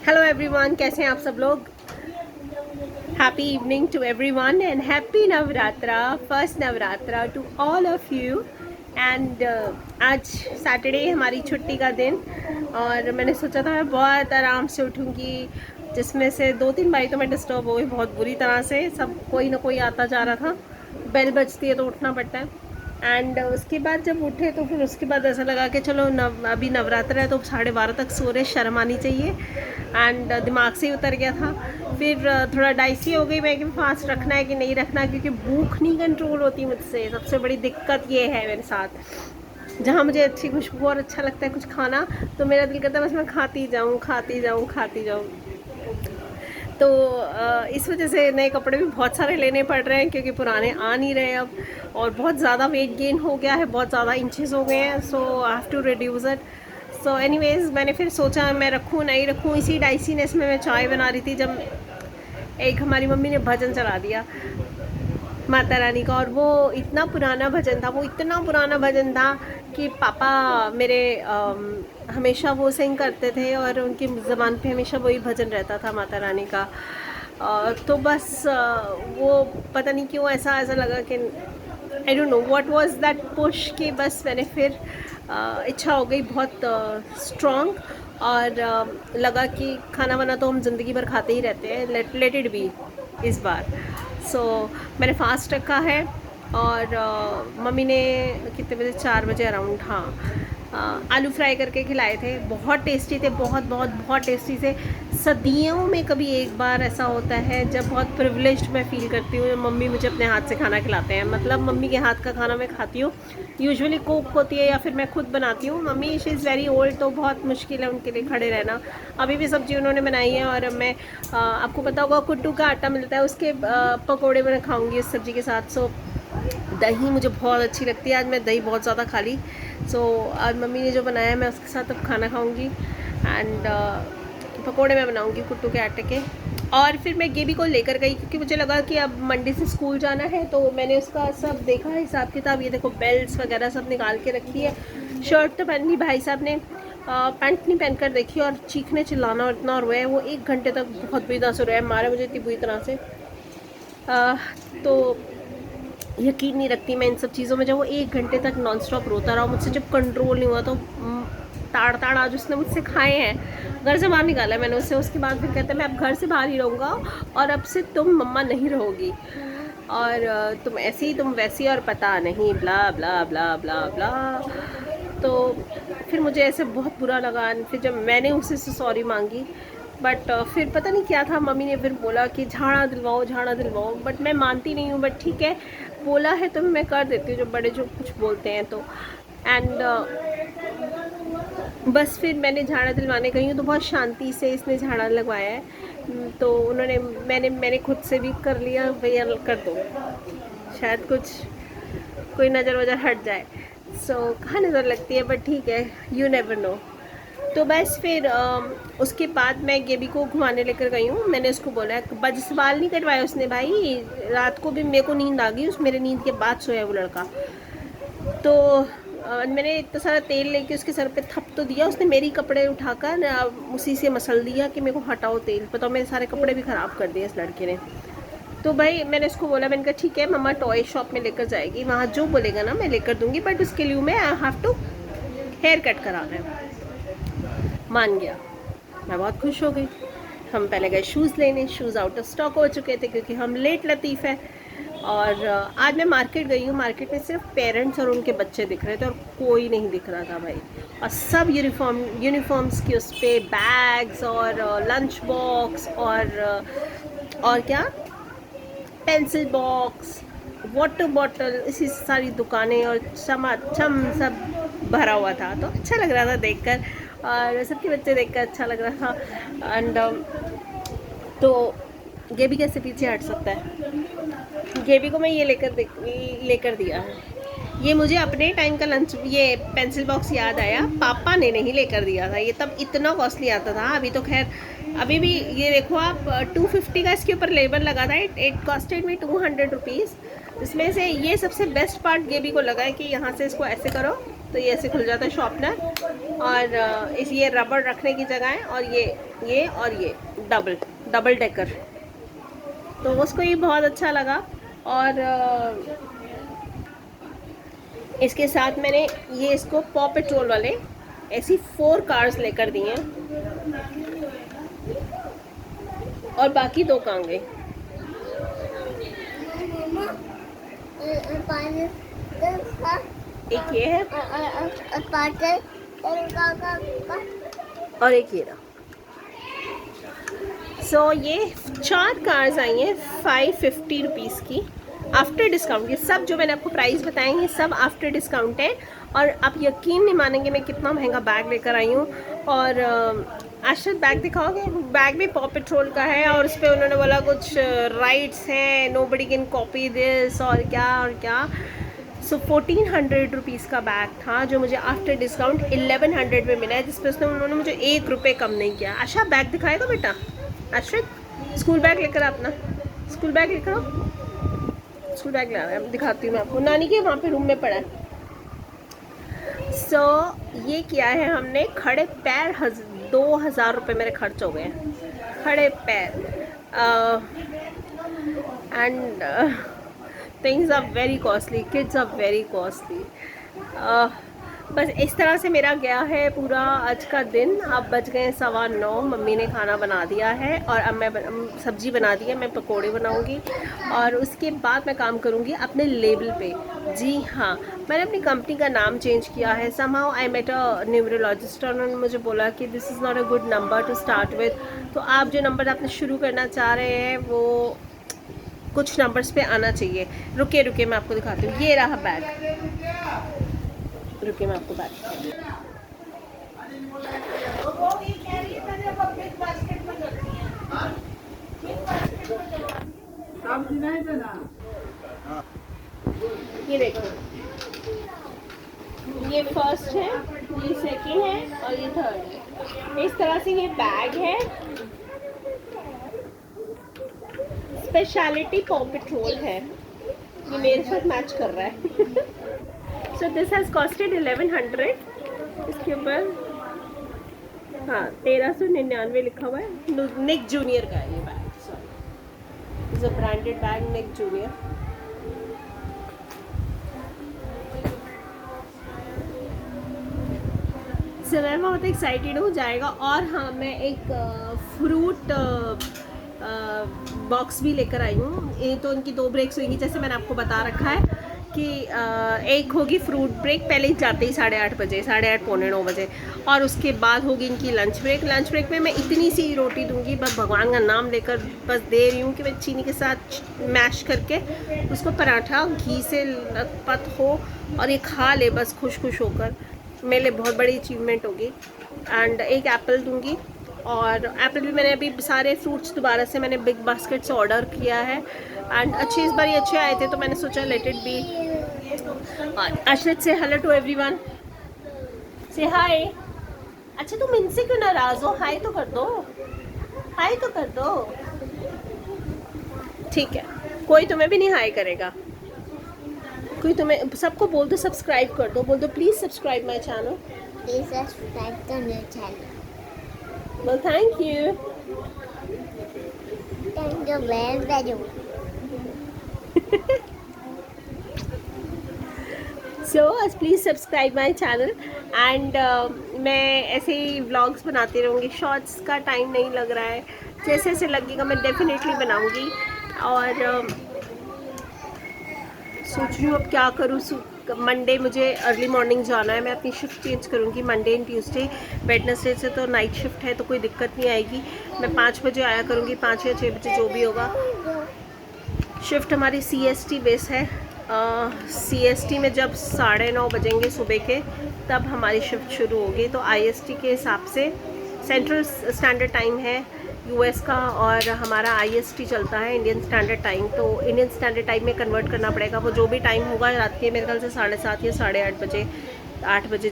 Hello everyone, कैसे हैं आप सब लोग। Happy evening to everyone and happy Navratra, first Navratra to all of you. And आज सैटरडे हमारी छुट्टी का दिन और मैंने सोचा था मैं बहुत आराम से उठूँगी, जिसमें से 2-3 बारी तो मैं डिस्टर्ब हो गई बहुत बुरी तरह से। सब कोई ना कोई आता जा रहा था, बेल बजती है तो उठना पड़ता है। एंड उसके बाद जब उठे तो फिर उसके बाद ऐसा लगा कि चलो अभी नवरात्र है तो 12:30 तक सो रहे, शर्म आनी चाहिए। एंड दिमाग से ही उतर गया था। फिर थोड़ा डाइसी हो गई मैं कि फास्ट रखना है कि नहीं रखना, क्योंकि भूख नहीं कंट्रोल होती मुझसे। सबसे बड़ी दिक्कत ये है मेरे साथ। जहाँ मुझे अच्छी खुशबू और अच्छा लगता है कुछ खाना, तो मेरा दिल करता है बस मैं खाती जाऊँ खाती जाऊँ खाती जाऊँ। तो इस वजह से नए कपड़े भी बहुत सारे लेने पड़ रहे हैं, क्योंकि पुराने आ नहीं रहे अब। और बहुत ज़्यादा वेट गेन हो गया है, बहुत ज़्यादा इंचेस हो गए हैं, so I have to reduce it. So anyways, मैंने फिर सोचा मैं रखूँ नहीं रखूँ। इसी डाइसीनेस में मैं चाय बना रही थी जब एक हमारी मम्मी ने भजन चला दिया माता रानी का। और वो इतना पुराना भजन था, वो इतना पुराना भजन था कि पापा मेरे हमेशा वो सिंग करते थे और उनकी ज़बान पे हमेशा वही भजन रहता था माता रानी का। तो बस वो पता नहीं क्यों ऐसा ऐसा लगा कि I don't know what was that push, कि बस मैंने फिर इच्छा हो गई बहुत स्ट्रॉन्ग। और लगा कि खाना वाना तो हम ज़िंदगी भर खाते ही रहते हैं, लेट इट बी इस बार। सो मैंने फास्ट रखा है। और मम्मी ने कितने बजे, 4 बजे अराउंड, हाँ, आलू फ्राई करके खिलाए थे। बहुत टेस्टी थे, बहुत बहुत बहुत टेस्टी थे। सदियों में कभी एक बार ऐसा होता है जब बहुत प्रिविलेज्ड मैं फ़ील करती हूँ, मम्मी मुझे अपने हाथ से खाना खिलाते हैं। मतलब मम्मी के हाथ का खाना मैं खाती हूँ, यूजुअली कुक होती है या फिर मैं खुद बनाती हूँ। Mummy she is very old, तो बहुत मुश्किल है उनके लिए खड़े रहना। अभी भी सब्ज़ी उन्होंने बनाई है और मैं आपको पता होगा कुट्टू का आटा मिलता है, उसके पकौड़े मैं खाऊँगी इस सब्ज़ी के साथ। सो दही मुझे बहुत अच्छी लगती है, आज मैं दही बहुत ज़्यादा खा ली। सो आज मम्मी ने जो बनाया है मैं उसके साथ अब खाना खाऊंगी। एंड पकोड़े मैं बनाऊंगी कुट्टू के आटे के। और फिर मैं गेबी को लेकर गई, क्योंकि मुझे लगा कि अब मंडे से स्कूल जाना है, तो मैंने उसका सब देखा हिसाब किताब। ये देखो बेल्ट्स वगैरह सब निकाल के रखी है। शर्ट तो पहन ली, भाई साहब ने पैंट नहीं पहन कर देखी, और चीखने चिल्लाना और इतना रोया है वो 1 घंटे तक, बहुत बुरी तरह से रोया है, मारा मुझे इतनी बुरी तरह से। तो यकीन नहीं रखती मैं इन सब चीज़ों में, जब वो 1 घंटे तक नॉन स्टॉप रोता रहा, मुझसे जब कंट्रोल नहीं हुआ तो ताड़ ताड़ आज उसने मुझसे खाए हैं। घर से बाहर निकाला है मैंने उससे। उसके बाद फिर कहते हैं मैं अब घर से बाहर ही रहूँगा और अब से तुम मम्मा नहीं रहोगी, और तुम ऐसी तुम वैसी और पता नहीं ब्ला ब्ला ब्ला ब्ला ब्ला। तो फिर मुझे ऐसे बहुत बुरा लगा। फिर जब मैंने उससे सॉरी मांगी, बट फिर पता नहीं क्या था, मम्मी ने फिर बोला कि झाड़ा दिलवाओ झाड़ा दिलवाओ, बट मैं मानती नहीं हूँ। बट ठीक है, बोला है तो मैं कर देती हूँ, जो बड़े जो कुछ बोलते हैं तो। एंड बस फिर मैंने झाड़ा दिलवाने गई हूँ तो बहुत शांति से इसने झाड़ा लगवाया है। तो उन्होंने मैंने खुद से भी कर लिया, भैया कर दो, शायद कुछ कोई नज़र वज़र हट जाए। सो कहाँ नज़र लगती है, बट ठीक है, यू नेवर नो। तो बस फिर उसके बाद मैं गेबी को घुमाने लेकर गई हूँ। मैंने उसको बोला, बस बाल नहीं कटवाए उसने भाई, रात को भी मेरे को नींद आ गई, उस मेरे नींद के बाद सोया वो लड़का। तो मैंने इतना सारा तेल लेके उसके सर पे थप तो दिया, उसने मेरी कपड़े उठाकर उसी से मसल दिया कि मेरे को हटाओ तेल, पता मेरे सारे कपड़े भी ख़राब कर दिए इस लड़के ने। तो भाई मैंने उसको बोला, मैंने कहा ठीक है मम्मा टॉय शॉप में लेकर जाएगी, वहाँ जो बोलेगा ना मैं लेकर दूँगी, बट उसके लिए मैं I have to hair cut कराना है। मान गया, मैं बहुत खुश हो गई। हम पहले गए शूज़ लेने, शूज़ आउट ऑफ स्टॉक हो चुके थे क्योंकि हम लेट लतीफ़ है। और आज मैं मार्केट गई हूँ, मार्केट में सिर्फ पेरेंट्स और उनके बच्चे दिख रहे थे और कोई नहीं दिख रहा था भाई। और सब यूनिफॉर्म्स की उस पर बैग्स और लंच बॉक्स और क्या, पेंसिल बॉक्स, वाटर बॉटल, इसी सारी दुकानें और चमाचम सब भरा हुआ था। तो अच्छा लग रहा था देखकर, और सबके बच्चे देखकर अच्छा लग रहा था। एंड तो गेबी कैसे पीछे हट सकता है। गेबी को मैं ये लेकर दिया है। ये मुझे अपने टाइम का लंच, ये पेंसिल बॉक्स याद आया, पापा ने नहीं लेकर दिया था, ये तब इतना कॉस्टली आता था। अभी तो खैर, अभी भी ये देखो आप 250 का इसके ऊपर लेबल लगा था, इट कॉस्टेड में 200 रुपीज़। इसमें से ये सबसे बेस्ट पार्ट गेबी को लगा है कि यहाँ से इसको ऐसे करो तो ये ऐसे खुल जाता है शॉर्पनर, और इस ये रबड़ रखने की जगह है, और ये और ये डबल डेकर, तो उसको ये बहुत अच्छा लगा। और इसके साथ मैंने ये इसको पॉ पेट्रोल वाले ऐसी 4 कार्स लेकर दी हैं, और बाकी 2 कहाँ गए? एक ये है और एक ये रहा। सो ये 4 कार्स आई हैं 550 रुपीज़ की आफ्टर डिस्काउंट। ये सब जो मैंने आपको प्राइस बताए हैं सब आफ्टर डिस्काउंट है, और आप यकीन नहीं मानेंगे मैं कितना महंगा बैग लेकर आई हूँ। और आशरत बैग दिखाओगे? बैग भी पॉ पेट्रोल का है, और उस पर उन्होंने बोला कुछ राइट्स हैं, नोबडी कैन कॉपी दिस, और क्या। सो 1400 रुपीज़ का बैग था जो मुझे आफ्टर डिस्काउंट 1100 में मिला है, जिस पर उन्होंने मुझे 1 रुपये कम नहीं किया। आशा बैग दिखाएगा बेटा? आशरत स्कूल बैग लेकर अपना स्कूल बैग लेकर आओ, स्कूल बैग ला रहा है, दिखाती हूँ मैं आपको, नानी के वहाँ पे रूम में पड़ा है। सो ये किया है हमने, खड़े पैर 2000 रुपये मेरे खर्च हो गए हैं, खड़े पैर। And things are very costly, kids are very costly. बस इस तरह से मेरा गया है पूरा आज का दिन। अब बज गए 9:15, मम्मी ने खाना बना दिया है, और अब मैं सब्ज़ी बना दी है, मैं पकोड़े बनाऊंगी, और उसके बाद मैं काम करूंगी अपने लेबल पे। जी हाँ, मैंने अपनी कंपनी का नाम चेंज किया है। Somehow I met a neurologist, और उन्होंने मुझे बोला कि this is not a good number to start with. तो आप जो नंबर आपने शुरू करना चाह रहे हैं वो कुछ नंबर्स पे आना चाहिए। रुके मैं आपको दिखाती हूँ। ये रहा बैग, रुके मैं आपको बैग ये देखो, ये फर्स्ट है, ये सेकंड है, और ये थर्ड है। इस तरह से ये बैग है, स्पेशलिटी पॉ पेट्रोल है, ये मेरे साथ मैच कर रहा है। So this has costed 1100। इसके ऊपर हाँ 1399 लिखा हुआ है। निक जूनियर का है ये bag, sorry, is a branded bag, Nick junior. So मैं बहुत एक्साइटेड हो जाएगा। और हाँ, मैं एक फ्रूट बॉक्स भी लेकर आई हूँ। ये तो इनकी 2 ब्रेक्स होंगी, जैसे मैंने आपको बता रखा है कि एक होगी फ्रूट ब्रेक पहले ही जाते ही 8:30 बजे, 8:30 पौने 9 बजे, और उसके बाद होगी इनकी लंच ब्रेक। लंच ब्रेक में मैं इतनी सी रोटी दूंगी, बस भगवान का नाम लेकर बस दे रही हूँ कि मैं चीनी के साथ मैश करके उसको पराठा घी से लथपथ हो और ये खा ले बस खुश होकर, मेरे लिए बहुत बड़ी अचीवमेंट होगी। एंड एक एप्पल दूंगी, और एप्पल भी मैंने अभी सारे फ्रूट्स दोबारा से मैंने बिग बास्केट से ऑर्डर किया है, एंड इस बार ये अच्छे आए थे तो मैंने सोचा लेट इट बी। आशरत से हेलो टू एवरीवन, से हाय। अच्छा तुम इनसे क्यों नाराज हो? हाय तो कर दो, हाय तो कर दो। ठीक है, कोई तुम्हें भी नहीं हाय करेगा, कोई तुम्हें, सबको बोल दो सब्सक्राइब कर दो, बोल दो please subscribe my channel, please subscribe to my channel. Well, thank you. Thank you very much. So, please subscribe my channel and मैं ऐसे ही vlogs बनाती रहूँगी। शॉर्ट्स का टाइम नहीं लग रहा है, जैसे जैसे लगेगा मैं डेफिनेटली बनाऊँगी। और सोच रही हूँ अब क्या करूँ। मंडे मुझे अर्ली मॉर्निंग जाना है, मैं अपनी शिफ्ट चेंज करूँगी मंडे एंड ट्यूसडे। वेडनेसडे से तो नाइट शिफ्ट है तो कोई दिक्कत नहीं आएगी, मैं 5 बजे आया करूँगी, 5 या 6 बजे जो भी होगा। शिफ्ट हमारी CST बेस है, CST में जब 9:30 बजेंगे सुबह के तब हमारी शिफ्ट शुरू होगी। तो IST के हिसाब से सेंट्रल स्टैंडर्ड टाइम है US का, और हमारा IST चलता है इंडियन स्टैंडर्ड टाइम। तो इंडियन स्टैंडर्ड टाइम में कन्वर्ट करना पड़ेगा, वो जो भी टाइम होगा रात के मेरे ख्याल से 7:30 या 8:30 बजे, 8 बजे